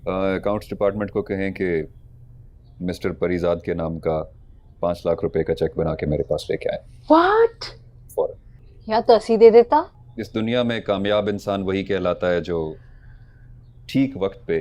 Accounts department को कहें कि मिस्टर परिजाद के नाम का 5 लाख रुपए का चेक बना के मेरे पास लेके आए व्हाट? फौरन। या तसी दे देता। इस दुनिया में कामयाब इंसान वही कहलाता है जो ठीक वक्त पे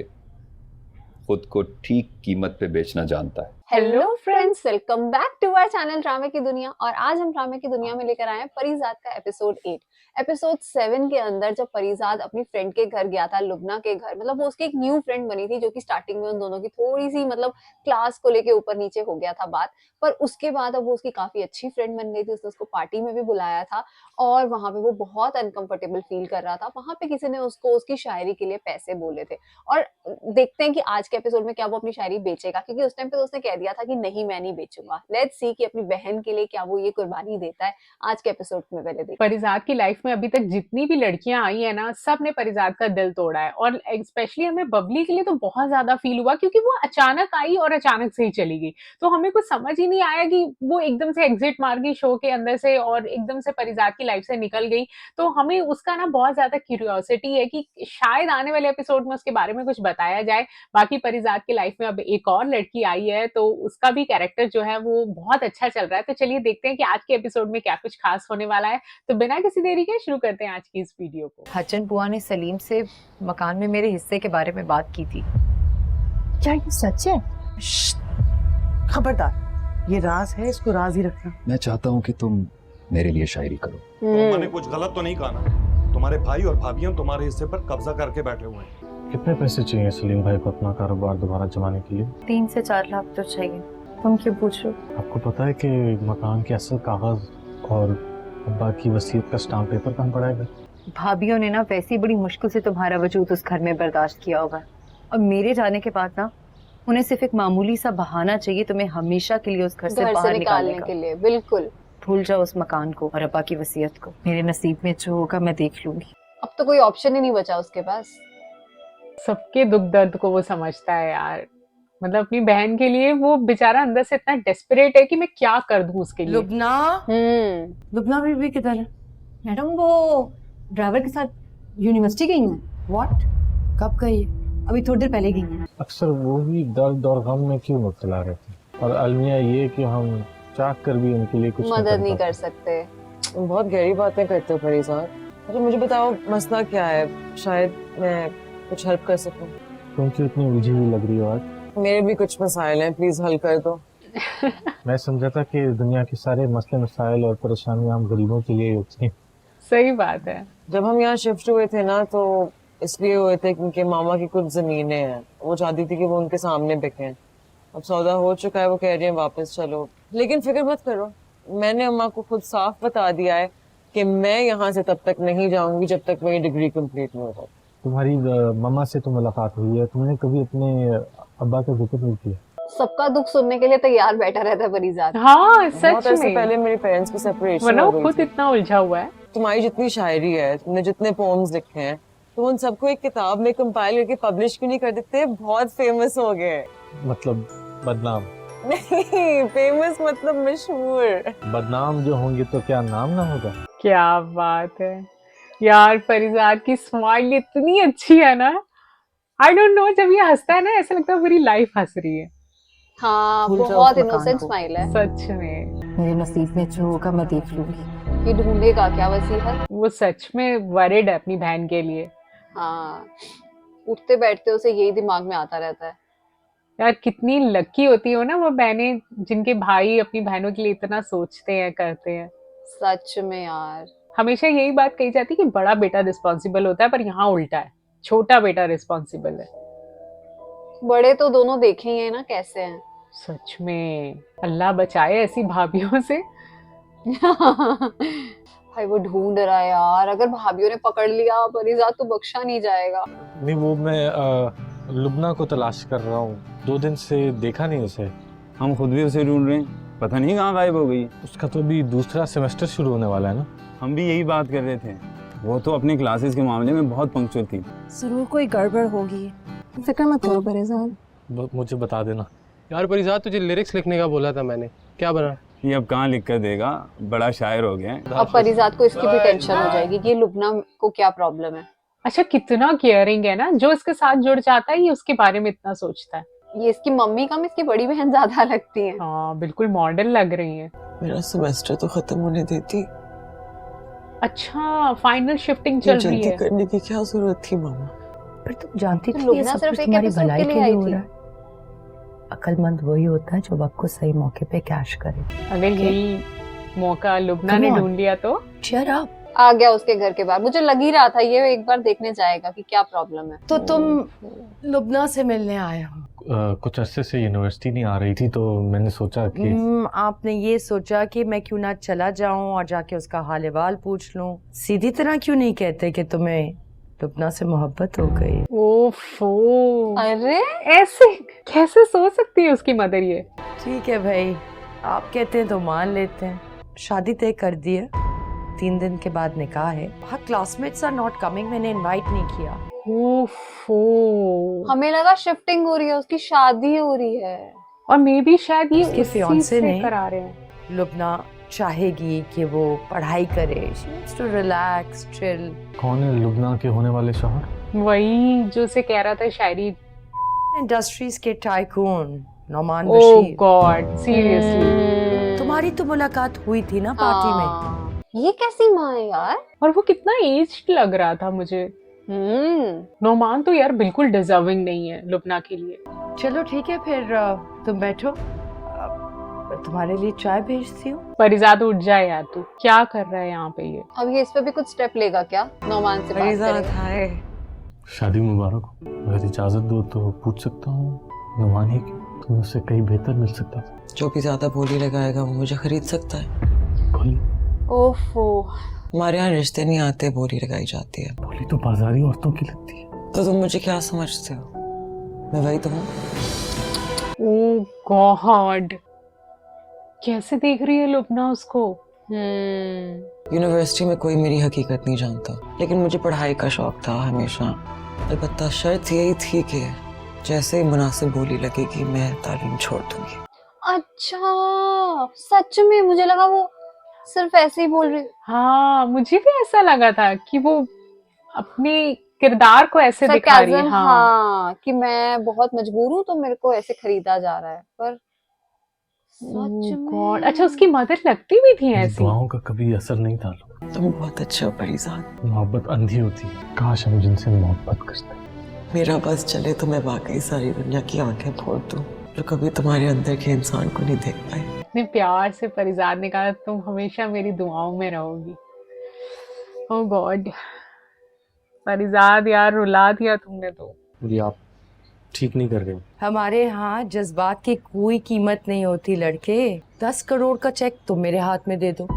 खुद को ठीक कीमत पे बेचना जानता है। Hello friends, welcome back to our channel ड्रामे की दुनिया। और आज हम ड्रामे की दुनिया में लेकर आए हैं परिजाद का एपिसोड 8। एपिसोड 7 के अंदर जब परिजाद अपनी फ्रेंड के घर गया था, लुबना के घर, मतलब वो उसकी एक न्यू फ्रेंड बनी थी जो कि स्टार्टिंग में उन दोनों की थोड़ी सी मतलब क्लास को लेके ऊपर नीचे हो गया था बात, पर उसके बाद अब वो उसकी काफी अच्छी फ्रेंड बन गई थी। उसने उसको पार्टी में भी बुलाया था और वहां पे वो बहुत अनकंफर्टेबल फील कर रहा था। वहां पे किसी ने उसको उसकी शायरी के लिए पैसे बोले थे और देखते हैं कि आज के एपिसोड में क्या वो अपनी शायरी बेचेगा, क्योंकि उस टाइम पे तो उसने कह दिया था कि नहीं मैं नहीं बेचूंगा। लेट्स सी कि अपनी बहन के लिए क्या वो ये कुर्बानी देता है। आज के एपिसोड में पहले देखते हैं। परिजाद की लाइफ में अभी तक जितनी भी लड़कियां आई है ना, सब ने परिजाद का दिल तोड़ा है। और स्पेशली हमें बबली के लिए तो बहुत ज्यादा फील हुआ, क्योंकि वो अचानक आई और अचानक से ही चली गई। तो हमें कुछ समझ ही नहीं आया कि वो एकदम से एग्जिट मार गई शो के अंदर से और एकदम से परिजाद की लाइफ से निकल गई। तो हमें उसका ना बहुत ज्यादा क्यूरियोसिटी है कि शायद आने वाले एपिसोड में उसके बारे में कुछ बताया जाए। बाकी परिजाद की लाइफ में अब एक और लड़की आई है, तो उसका भी कैरेक्टर जो है वो बहुत अच्छा चल रहा है। तो चलिए देखते हैं कि आज के एपिसोड में क्या कुछ खास होने वाला है। तो बिना किसी देरी के शुरू करते हैं आज की इस वीडियो को। हचन बुआ ने सलीम से मकान में मेरे हिस्से के बारे में बात की थी। क्या ये सच है? खबरदार, ये राज है, इसको राज ही रखना। मैं चाहता हूँ कि तुम मेरे लिए शायरी करो। मैंने कुछ गलत तो नहीं कहा ना? तुम्हारे भाई और भाभियां तुम्हारे हिस्से पर कब्जा करके बैठे हुए हैं। कितने पैसे चाहिए सलीम भाई को अपना कारोबार दोबारा जमाने के लिए? 3 से 4 लाख तो चाहिए। तुम क्यों पूछ रहे हो? आपको पता है कि मकान के असल कागज और अब्बा की वसीयत का स्टाम्प पेपर कहाँ पड़ा है? भाभियों ने ना वैसी बड़ी मुश्किल से तुम्हारा वजूद उस घर में बर्दाश्त किया होगा, और मेरे जाने के बाद ना उन्हें सिर्फ एक मामूली सा बहाना चाहिए तुम्हें हमेशा के लिए उस घर से बाहर निकालने के लिए। बिल्कुल, भूल जाओ उस मकान को और अब्बा की वसीयत को। मेरे नसीब में जो होगा मैं देख लूंगी। अब तो कोई ऑप्शन ही नहीं बचा उसके पास। सबके दुख दर्द को वो समझता है यार। मतलब अपनी बहन के लिए वो बेचारा अंदर से इतना डेस्परेट है कि मैं क्या कर दूं उसके लिए। लुबना, लुबना बीबी किधर है? मैडम वो ड्राइवर के साथ यूनिवर्सिटी गई हैं। व्हाट? कब गई? अभी थोड़ी देर पहले गई हैं। अक्सर वो भी दर्द और गम में क्यों मुब्तला रहते हैं, और अलमिया ये कि हम चाह कर भी उनके लिए कुछ मदद नहीं कर सकते। तुम बहुत गहरी बातें करते हो परिजाद। अच्छा मुझे बताओ मसला क्या है, शायद मैं कुछ हेल्प कर सकूं। तुम क्यों इतनी उलझी हुई लग रही हो आज? मेरे भी कुछ मसाइल हैं, प्लीज हल कर दो। मैं समझा था कि दुनिया के सारे मसले मसाइल और परेशानियां हम गरीबों के लिए होती हैं। सही बात है। जब हम यहाँ शिफ्ट हुए थे ना, तो इसलिए हुए थे क्योंकि मामा की कुछ जमीनें हैं, वो चाहती थी कि वो उनके सामने बिकें। अब सौदा हो चुका है, वो कह रही है वापस चलो। लेकिन फिक्र मत करो, मैंने अम्मा को खुद साफ बता दिया है कि मैं यहाँ से तब तक नहीं जाऊंगी जब तक मेरी डिग्री कंप्लीट नहीं होगा। तुम्हारी मम्मा से तो मुलाकात हुई है, तुमने कभी अपने अब्बा का जिक्र नहीं किया? सबका दुख सुनने के लिए तैयार बैठा रहता है परिजाद। हाँ बहुत सच अरसे में। पहले मेरे पेरेंट्स की सेपरेशन वरना हो वो गई खुद थी। इतना उलझा हुआ है। तुम्हारी जितनी शायरी है, तुमने जितने पोम्स लिखे हैं, तो उन सबको एक किताब में कंपाइल करके पब्लिश क्यों नहीं कर देते? बहुत फेमस हो गए। मतलब बदनाम? नहीं, फेमस मतलब मशहूर। बदनाम जो होंगे तो क्या नाम ना होगा? क्या बात है यार, परिजाद की स्माइल इतनी अच्छी है ना। आई डोंट नो, जब ये हंसता है ना ऐसा लगता है पूरी लाइफ हंस रही है। हाँ, भूल जाओ बहुत उस मकान इनोसेंट को। स्माइल है। सच में मेरे नसीब में जो होगा मैं देख लूंगी। ये ढूंढेगा क्या वसीयत? वो सच में वरिड है अपनी बहन के लिए। हाँ, उठते बैठते उसे यही दिमाग में आता रहता है। यार कितनी लकी होती हो ना वो बहनें जिनके भाई अपनी बहनों के लिए इतना सोचते हैं, करते हैं। सच में यार। हमेशा यही बात कही जाती है कि बड़ा बेटा रिस्पॉन्सिबल होता है, पर यहाँ उल्टा है, छोटा बेटा रिस्पॉन्सिबल है। बड़े तो दोनों देखे ही है ना कैसे हैं। सच में अल्लाह बचाए ऐसी भाभियों से। भाई वो ढूंढ रहा है यार, अगर भाभीियों ने पकड़ लिया परिजाद तो बख्शा नहीं जाएगा। नहीं, वो मैं लुबना को तलाश कर रहा हूँ, 2 दिन से देखा नहीं उसे। हम खुद भी उसे ढूंढ रहे हैं, पता नहीं कहाँ गायब हो गई। उसका तो अभी दूसरा सेमेस्टर शुरू होने वाला है ना। हम भी यही बात कर रहे थे, वो तो अपने क्लासेस के मामले में बहुत पंक्चुअल थी। जरूर कोई गड़बड़ होगी, फिक्र मत करो परिजाद। मुझे बता देना। यार परिजाद, तुझे लिरिक्स लिखने का बोला था मैंने, क्या बना? ये अब कहाँ लिख कर देगा, बड़ा शायर हो गया है। अब परिजाद को इसकी भी टेंशन हो जाएगी कि ये लुबना को क्या प्रॉब्लम है। अच्छा कितना केयरिंग है ना, जो इसके साथ जुड़ जाता है ये उसके बारे में इतना सोचता है। ये इसकी मम्मी कम इसकी बड़ी बहन ज्यादा लगती है। हाँ बिल्कुल मॉडल लग रही है। मेरा सेमेस्टर तो खत्म होने देती, अच्छा फाइनल शिफ्टिंग ये चल रही जल्दी है। करने की क्या जरूरत थी मामा? पर तुम जानती तो थी ये लुबना सब सिर्फ कुछ एक तुम्हारी एपिसोड भलाई के के लिए लिए आई हो थी। रहा है। अक्लमंद वही होता है जो वक्त को सही मौके पे कैश करे। अगर यही मौका लुबना Come ने on. ढूंढ लिया तो। Cheer up. आ गया उसके घर के बाहर, मुझे लग ही रहा था ये एक बार देखने जाएगा कि क्या प्रॉब्लम है। तो तुम लुबना से मिलने आए हो? कुछ अरसे से यूनिवर्सिटी नहीं आ रही थी तो मैंने सोचा कि आपने ये सोचा कि मैं क्यों ना चला जाऊं और जाके उसका हाल अहवाल पूछ लूं। सीधी तरह क्यों नहीं कहते कि तुम्हें लुबना से मोहब्बत हो गई? ओफो, अरे ऐसे कैसे सोच सकती है उसकी मदर ये। ठीक है भाई, आप कहते हैं तो मान लेते हैं। शादी तय कर दी है, 3 दिन के बाद निकाह है। हाँ, क्लासमेट्स आर नॉट कमिंग, मैंने इनवाइट नहीं किया। ओफो, हमें लगा शिफ्टिंग हो रही है, उसकी शादी हो रही है। और मे बी शायद ये उसके उसी fiancé से ने- करा रहे हैं। लुबना चाहेगी कि वो पढ़ाई करे, she wants to relax, chill। कौन है लुबना के होने वाले शौहर? वही जो से कह रहा था शायरी। इंडस्ट्रीज के tycoon Nauman oh Bashir. God seriously. तुम्हारी तो मुलाकात हुई थी ना पार्टी में। हाँ, ये कैसी माँ है यार। और वो कितना एज्ड लग रहा था मुझे। नोमान तो यार बिल्कुल डिजर्विंग नहीं है लुबना के लिए। चलो ठीक है फिर, तुम बैठो, मैं तुम्हारे लिए चाय भेजती हूँ। परिजात उठ जाए यार, तू क्या कर रहा है यहाँ पे ये। अब ये इस पे भी कुछ स्टेप लेगा क्या? नौमान से बात फरीजात करेगा। हाय। शादी मुबारक हो। अगर इजाजत दो तो पूछ सकता हूँ नुमानी की, तुम्हें उससे कहीं बेहतर मिल सकता था। जो भी ज्यादा बोली लगाएगा वो मुझे खरीद सकता है। बोली ओफो, हमारे यहाँ रिश्ते नहीं आते, बोली लगाई जाती है। बोली तो बाजारी औरतों की लगती है। तो तुम मुझे क्या समझते हो? मैं वही तो हूँ। ओह गॉड, कैसे देख रही है लुबना उसको। यूनिवर्सिटी में कोई मेरी हकीकत नहीं जानता, लेकिन मुझे पढ़ाई का शौक था हमेशा। अलबत्ता शर्त यही थी कि जैसे ही मुनासिब बोली लगेगी मैं तालीम छोड़ दूंगी। अच्छा सच में? मुझे लगा वो सिर्फ ऐसे ही बोल रही। हाँ मुझे भी ऐसा लगा था कि वो अपने किरदार को ऐसे दिखा रही है। Sarcasm, हाँ, कि मैं बहुत मजबूर हूँ तो मेरे को ऐसे खरीदा जा रहा है, पर सच गॉड। में। अच्छा उसकी मदर लगती भी थी ऐसी। दुआओं का कभी असर नहीं था। तुम बहुत अच्छे हो परिजात। मोहब्बत अंधी होती है, काश हम जिनसे मोहब्बत करते। मेरा बस चले तो मैं वाकई सारी दुनिया की आंखें फोड़ दूं, जो कभी तुम्हारे अंदर के इंसान को नहीं देख पाए। इतने प्यार से परिजात ने कहा तुम हमेशा मेरी दुआओं में रहोगी। ओह गॉड, परिजात यार रुला दिया तुमने तो। बोली आप ठीक नहीं कर रहे। हमारे यहाँ जज्बात की कोई कीमत नहीं होती लड़के। 10 करोड़ का चेक तुम मेरे हाथ में दे दो,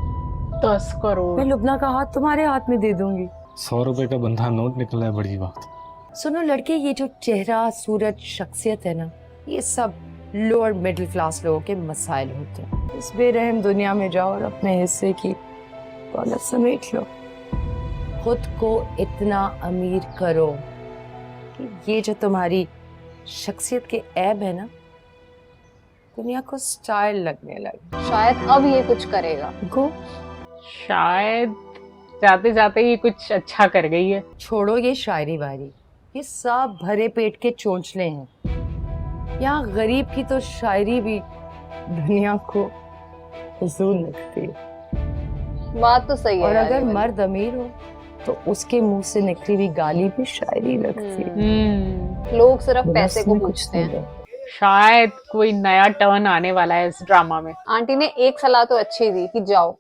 10 करोड़। मैं लुबना का हाथ तुम्हारे हाथ में दे दूंगी। 100 रुपए का बंधा नोट निकला है, बड़ी बात। सुनो लड़के, ये जो चेहरा सूरत शख्सियत है ना, ये सब लोअर मिडिल क्लास लोगों के मसाइल होते हैं। इस बेरहम दुनिया में जाओ और अपने हिस्से की दौलत समेट लो। खुद को इतना अमीर करो कि ये जो तुम्हारी शख्सियत के ऐब है ना, दुनिया को स्टाइल लगने लगे। शायद अब ये कुछ करेगा। गो, शायद जाते जाते ही कुछ अच्छा कर गई है। छोड़ो ये शायरी वायरी, ये सब भरे पेट के चोंचले हैं। यहाँ गरीब की तो शायरी भी दुनिया को फजूल लगती है। बात तो सही है और यार अगर ये वाली। मर्द अमीर हो तो उसके मुंह से निकली हुई गाली भी शायरी लगती है। लोग सिर्फ बस पैसे को में कुछ पूछते नहीं हैं। है। शायद कोई नया टर्न आने वाला है इस ड्रामा में। आंटी ने एक सलाह तो अच्छी दी कि जाओ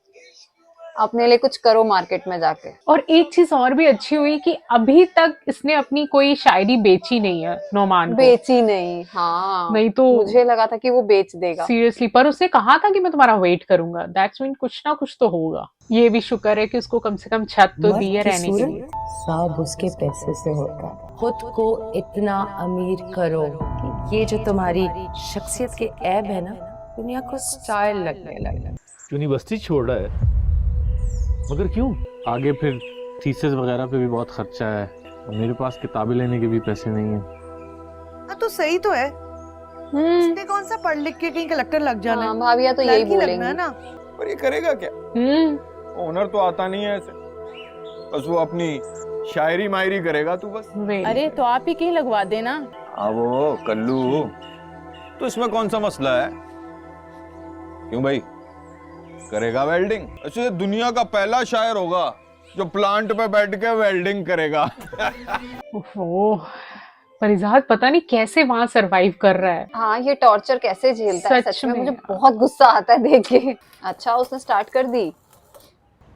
अपने लिए कुछ करो मार्केट में जाके। और एक चीज और भी अच्छी हुई कि अभी तक इसने अपनी कोई शायरी बेची नहीं है नोमान को। बेची नहीं, हाँ। नहीं तो मुझे लगा था कि वो बेच देगा। सीरियसली, पर उसने कहा था कि मैं तुम्हारा वेट करूंगा। दैट्स मीन कुछ ना कुछ तो होगा। ये भी शुक्र है कि उसको कम से कम छत तो दी है मर्द की रहने के सूरत लिए। सब उसके पैसे से होता है। खुद को इतना अमीर करो कि ये जो तुम्हारी शख्सियत के ऐब है ना, दुनिया को स्टाइल लगने लगे। यूनिवर्सिटी छोड़ रहा है, मगर क्यों? आगे फिर थीसिस वगैरह पे भी बहुत खर्चा है, और मेरे पास किताबें लेने के भी पैसे नहीं हैं। हाँ तो सही तो है। इसने कौन सा पढ़ लिख के कहीं कलेक्टर लग जाना हाँ, है? भाभिया तो यही लड़की लगना है बोलेंगी। ना। पर ये करेगा क्या? ओनर तो आता नहीं है ऐसे, बस वो अपनी शायरी मायरी करेगा तू बस। अरे तो आप ही कहीं लगवा देना। अब वो कल्लू, तो इसमें कौन सा मसला है? क्यों भाई, करेगा वेल्डिंग? अच्छा, दुनिया का पहला शायर होगा जो प्लांट पे बैठ के वेल्डिंग करेगा। ओहो, परिजात पता नहीं कैसे वहां सरवाइव कर रहा है। हाँ, ये टॉर्चर कैसे झेलता है सच में, में। मुझे बहुत गुस्सा आता है देख के। अच्छा, उसने स्टार्ट कर दी।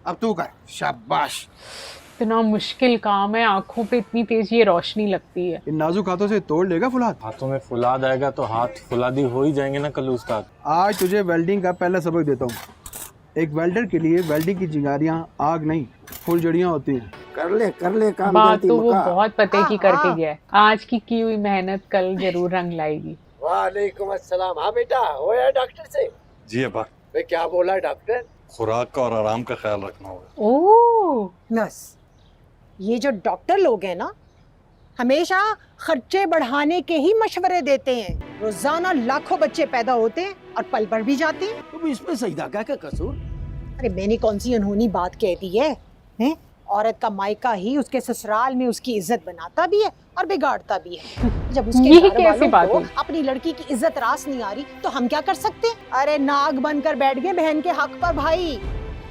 अब तू कर, शाबाश। इतना मुश्किल काम है, आंखों पे इतनी तेज ये रोशनी लगती है। इन नाजुक हाथों से तोड़ लेगा फुलाद। हाथों में फुलाद आएगा तो हाथ फुलादी हो ही जाएंगे ना कल उस्ताद। आज तुझे वेल्डिंग का पहला सबक देता हूँ। एक वेल्डर के लिए वेल्डिंग की चिंगारियां आग नहीं, फुलझड़ियां होती हैं। कर ले काम। बात तो वो बहुत पते की करके गया है। आज की हुई मेहनत कल जरूर रंग लाएगी। वालेकुम अस्सलाम। हाँ बेटा, हो या डॉक्टर से? जी अब्बा। वे क्या बोला डॉक्टर? खुराक का और आराम का ख्याल रखना होगा। ओह, बस ये जो डॉक्टर लोग हैं ना, हमेशा खर्चे बढ़ाने के ही मशवरे देते हैं। रोजाना लाखों बच्चे पैदा होते हैं और पल भर भी जाते हैं। तुम इसमें सईदा का क्या कसूर? अरे मैंने कौन सी अनहोनी बात कह दी है, हैं? औरत का मायका ही उसके ससुराल में उसकी इज्जत बनाता भी है और बिगाड़ता भी है। जब उसके ये घर कैसी वालों बात को हुई? अपनी लड़की की इज्जत रास नहीं आ रही तो हम क्या कर सकते हैं? अरे नाग बनकर बैठ गए बहन के हक पर भाई।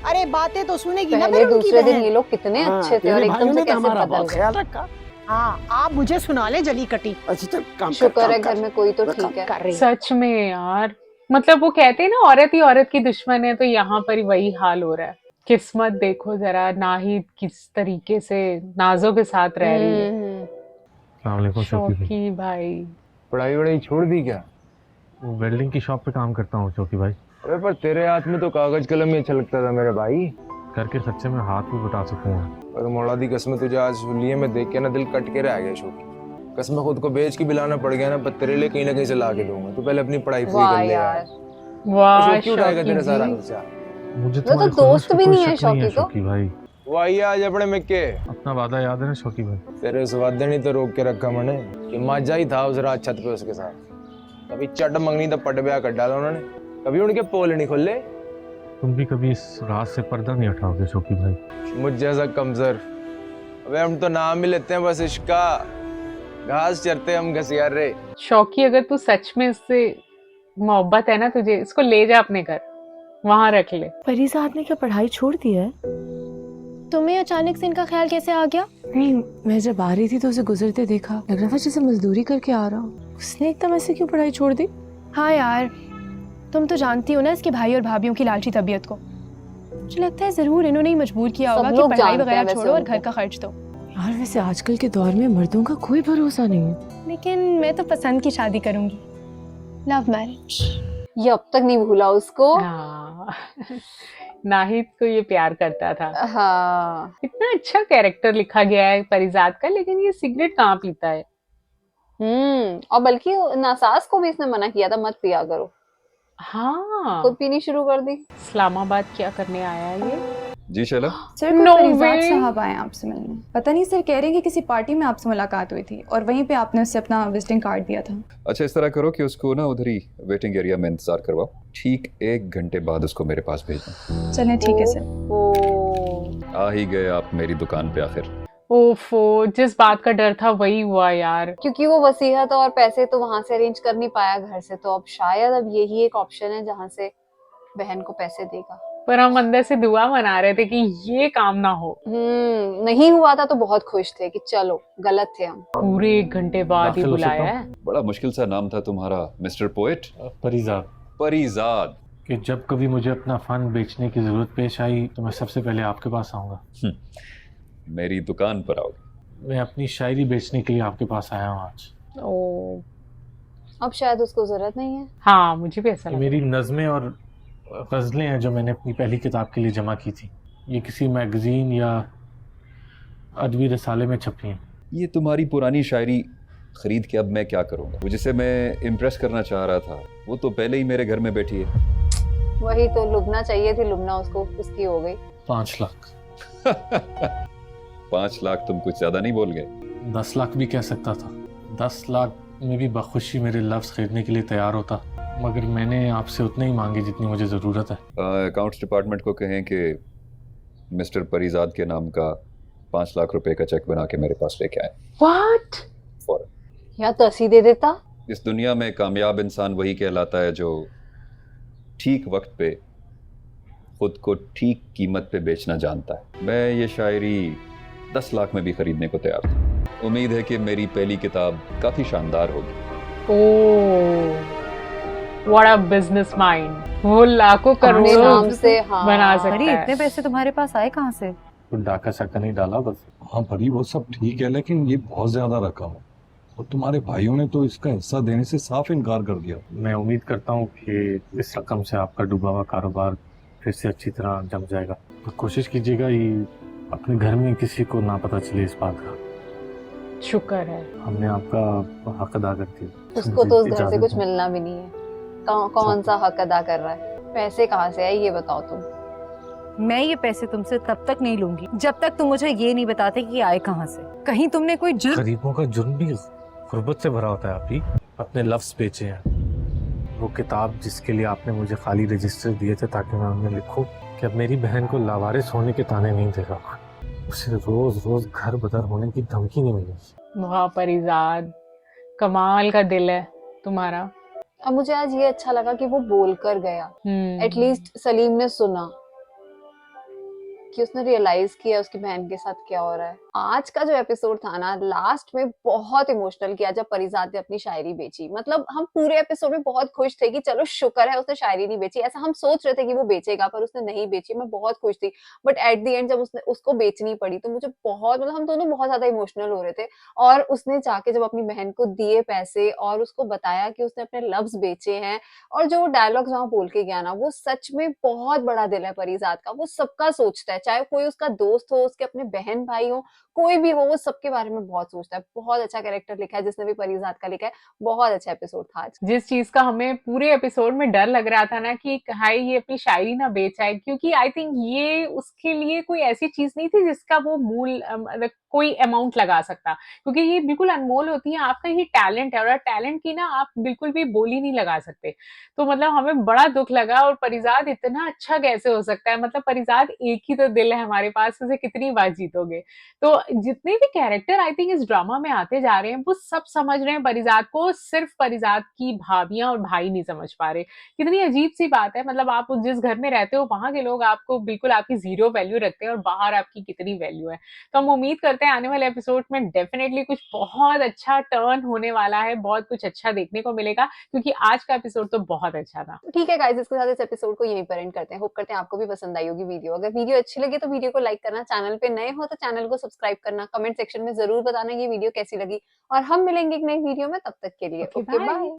अरे बातें तो सुनेगी ना पहले फिर उनकी दूसरे दिन बहन। ये लोग कितने अच्छे थे और एकदम से कैसे हमारा बदल बहुत गए। ख्याल रखा। हाँ, आप मुझे सुना ले जली कटी। अच्छा चल काम कर, शुक्र काम है कर। घर में कोई तो ठीक है। कर रही। सच में यार, मतलब वो कहते हैं ना औरत ही औरत की दुश्मन है, तो यहाँ पर ही वही हाल हो रहा है। किस्मत देखो जरा, नाहिद किस तरीके से नाजों के साथ रह रही है। अस्सलाम वालेकुम शौकी भाई। शौकी भाई, पढ़ाई वढ़ाई छोड़ दी क्या? वो वेल्डिंग की शॉप पे काम करता हूँ शौकी भाई। अरे पर तेरे हाथ में तो कागज कलम ही अच्छा लगता था मेरे भाई। घर के खर्चे में हाथ भी बटा सकूँ। पर मौला दी कसम, तुझे आज हुलिये में देख के ना दिल कट के रह गया शौकी। कसम खुद को बेच के बिलाना पड़ गया ना, पर तेरे लिए कहीं ना कहीं से ला के दूंगा। तू पहले अपनी पढ़ाई पूरी वाह कर ले यार, यार। वाह शौकी उठाएगा शौकी तेरा सारा जी। खर्चा। मुझे तो तुम्हारे दोस्त खुलूस भी पे नहीं कोई है शक नहीं है शौकी को। शौकी भाई। वो आई आज अपने मिक्के। अपना वादा याद है ना शौकी भाई? तेरे उस वादे ने तो रोक के रखा मैंने कि माजा ही था उस रात छत पे उसके साथ। कभी चट मंगनी तो पट ब्याह कर डाला उन्होंने, कभी उनके पोल नहीं खुले। तुम भी कभी इस रात से पर्दा नहीं हटाओगे शौकी भाई? मुझ जैसा कमजोर, अबे हम तो नाम ही लेते हैं बस इश्का, घास चरते हम घसियारे। शौकी, अगर तू सच में इससे मोहब्बत है ना तुझे, इसको ले जा अपने घर, वहां रख ले। परिजात ने क्या पढ़ाई छोड़ दी है? तुम्हें अचानक से इनका ख्याल कैसे आ गया? नहीं, मैं जब आ रही थी तो उसे गुजरते देखा, लग रहा था जैसे मजदूरी करके आ रहा हूँ। उसने एकदम ऐसे क्यों पढ़ाई छोड़ दी? हाँ यार, तुम तो जानती हो ना इसके भाई और भाभीियों की लालची तबीयत को। मुझे लगता है जरूर इन्होंने ही मजबूर किया सब होगा कि लोग पढ़ाई जानते हैं वगैरह वैसे छोड़ो और उनको। घर का खर्च दो। यार वैसे आजकल के दौर में मर्दों का कोई भरोसा नहीं है। लेकिन मैं तो पसंद की शादी करूंगी, लव मैरिज। ये अब तक नहीं भूला उसको। हाँ, नाहिद को ये प्यार करता था। हाँ, इतना अच्छा कैरेक्टर लिखा गया है परिजात का, लेकिन ये सिगरेट कहाँ पीता है। और बल्कि नासास को भी इसने मना किया था, मत पिया करो। हाँ, खुद पीनी शुरू कर दी। इस्लामाबाद क्या करने आया है ये? जी शैला। सर No परिजात way. साहब आए आपसे मिलने। पता नहीं सर, कह रहे हैं कि किसी पार्टी में आपसे मुलाकात हुई थी और वहीं पे आपने उससे अपना विजिटिंग कार्ड दिया था। अच्छा, इस तरह करो कि उसको ना उधर ही वेटिंग एरिया में इंतजार करवाओ। ठीक 1 घंटे बाद उसको मेरे पास भेजना। चलें ठीक है सर। ओ, आ ही गए आप मेरी दुकान पे आखिर। ओफो, जिस बात का डर था वही हुआ यार। क्योंकि वो वसीयत और पैसे तो वहां से अरेंज कर नहीं पाया घर से, तो अब शायद अब यही एक ऑप्शन है जहां से बहन को पैसे देगा। पर हम अंदर से दुआ मना रहे थे कि ये काम ना हो। नहीं हुआ था तो बहुत खुश थे कि चलो, गलत थे हम। पूरे 1 घंटे बाद ही दाखिल हो बुलाया सकता है। बड़ा मुश्किल सा नाम था तुम्हारा, मिस्टर पोएट। परिजात। परिजात। कि जब कभी मुझे अपना फन बेचने की जरूरत पेश आई तो मैं सबसे पहले आपके पास आऊंगा। मेरी दुकान पर आओगे? मैं अपनी शायरी बेचने के लिए आपके पास आया हूँ आज। ओ, अब शायद उसको जरूरत नहीं है। हाँ, मुझे भी ऐसा ये लगा। मेरी नज़में और गज़लें हैं जो मैंने अपनी पहली किताब के लिए जमा की थी। ये किसी मैगजीन या अदबी रसाले में छपी हैं। ये तुम्हारी पुरानी शायरी खरीद के अब मैं क्या करूँगा? वो जिसे मैं इम्प्रेस करना चाह रहा था वो तो पहले ही मेरे घर में बैठी है। वही तो, लुभना चाहिए थी, लुभना उसको, उसकी हो गई। 5 लाख। 5 लाख तुम कुछ ज्यादा नहीं बोल गए? 10 लाख भी कह सकता था। 10 लाख में भी बखुशी मेरे लफ्ज़ खरीदने के लिए तैयार होता, मगर मैंने आपसे उतने ही मांगे जितनी मुझे ज़रूरत है। अकाउंट्स डिपार्टमेंट को कहें कि मिस्टर परिजात के नाम का 5 लाख रुपए का चेक बना के मेरे पास लेके आए व्हाट? फौरन। या तो ऐसी दे देता। इस दुनिया में कामयाब इंसान वही कहलाता है जो ठीक वक्त पे खुद को ठीक कीमत पे बेचना जानता है। मैं ये शायरी 10 लाख में भी खरीदने को तैयार था। उम्मीद है कि मेरी पहली किताब काफी शानदार होगी। ओह, व्हाट अ बिजनेस माइंड। वो लाखों अपने करोड़ों नाम से हाँ बना सकता अरे है। इतने पैसे तुम्हारे पास आए कहाँ से? तो डाका शाका नहीं डाला बस। हाँ परी, वो सब ठीक है, लेकिन ये बहुत ज्यादा रकम है और तुम्हारे भाइयों ने तो इसका हिस्सा देने से साफ इनकार कर दिया। मैं उम्मीद करता हूँ कि इस रकम से आपका डूबा हुआ कारोबार फिर से अच्छी तरह जम जाएगा। तो कोशिश कीजिएगा ये अपने घर में किसी को ना पता चले इस बात का। शुक्र है। हमने आपका हक अदा कर दिया। उसको तो उस घर से इजाजत कुछ है। मिलना भी नहीं है। कौन सा हक अदा कर रहा है? पैसे कहाँ से आए ये बताओ तुम। मैं ये पैसे तुमसे तब तक नहीं लूंगी जब तक तुम मुझे ये नहीं बताते कि आए कहाँ से। कहीं तुमने कोई गरीबों का जुर्म भी गुर्बत से भरा होता है। आप ही अपने लफ्ज बेचे हैं। वो किताब जिसके लिए आपने मुझे खाली रजिस्टर दिए थे ताकि मैं उनमें लिखूं कि अब मेरी बहन को लावारिस होने के ताने नहीं देगा, उसे रोज रोज घर बदर होने की धमकी नहीं मिलेगी। वाह परिजाद, कमाल का दिल है तुम्हारा। अब मुझे आज ये अच्छा लगा कि वो बोल कर गया। एटलीस्ट सलीम ने सुना कि उसने रियलाइज किया उसकी बहन के साथ क्या हो रहा है। आज का जो एपिसोड था ना, लास्ट में बहुत इमोशनल किया जब परिजात ने अपनी शायरी बेची। मतलब हम पूरे एपिसोड में बहुत खुश थे कि चलो शुक्र है उसने शायरी नहीं बेची। ऐसा हम सोच रहे थे कि वो बेचेगा पर उसने नहीं बेची। मैं बहुत खुश थी, बट एट द एंड जब उसने उसको बेचनी पड़ी तो मुझे बहुत, मतलब हम दोनों बहुत ज्यादा इमोशनल हो रहे थे। और उसने जाके जब अपनी बहन को दिए पैसे और उसको बताया कि उसने अपने लफ्ज बेचे हैं, और जो डायलॉग्स वहां बोल के गया ना, वो सच में बहुत बड़ा दिल है परिजात का। वो सबका सोचता है, चाहे कोई उसका दोस्त हो, उसके अपने बहन भाई हो, कोई भी हो, वो सबके बारे में बहुत सोचता है। बहुत अच्छा कैरेक्टर लिखा है जिसने भी परिजात का लिखा है। बहुत अच्छा एपिसोड था आज। जिस चीज का हमें पूरे एपिसोड में डर लग रहा था ना कि हाय ये अपनी शायरी ना बेच आए, क्योंकि आई थिंक ये उसके लिए कोई ऐसी चीज नहीं थी जिसका वो मूल कोई अमाउंट लगा सकता, क्योंकि ये बिल्कुल अनमोल होती है। आपका ये टैलेंट है और टैलेंट की ना आप बिल्कुल भी बोली नहीं लगा सकते। तो मतलब हमें बड़ा दुख लगा। और परिजात इतना अच्छा कैसे हो सकता है? मतलब परिजात एक ही तो दिल है हमारे पास, उसे कितनी बार जीतोगे? तो जितने भी कैरेक्टर आई थिंक इस ड्रामा में आते जा रहे हैं वो सब समझ रहे हैं परिजात को, सिर्फ परिजात की भाभियां और भाई नहीं समझ पा रहे। कितनी अजीब सी बात है। मतलब आप जिस घर में रहते हो वहां के लोग आपको बिल्कुल आपकी जीरो वैल्यू रखते हैं और बाहर आपकी कितनी वैल्यू है। तो हम उम्मीद करते हैं आने वाले एपिसोड में डेफिनेटली कुछ बहुत अच्छा टर्न होने वाला है, बहुत कुछ अच्छा देखने को मिलेगा, क्योंकि आज का एपिसोड तो बहुत अच्छा था। ठीक है गाइस, इसके साथ इस एपिसोड को यहीं पर एंड करते हैं। होप करते हैं आपको भी पसंद आई होगी वीडियो। अगर वीडियो अच्छी लगी तो वीडियो को लाइक करना, चैनल पे नए हो तो चैनल को सब्सक्राइब करना, कमेंट सेक्शन में जरूर बताना ये वीडियो कैसी लगी, और हम मिलेंगे एक नई वीडियो में। तब तक के लिए ओके बाय।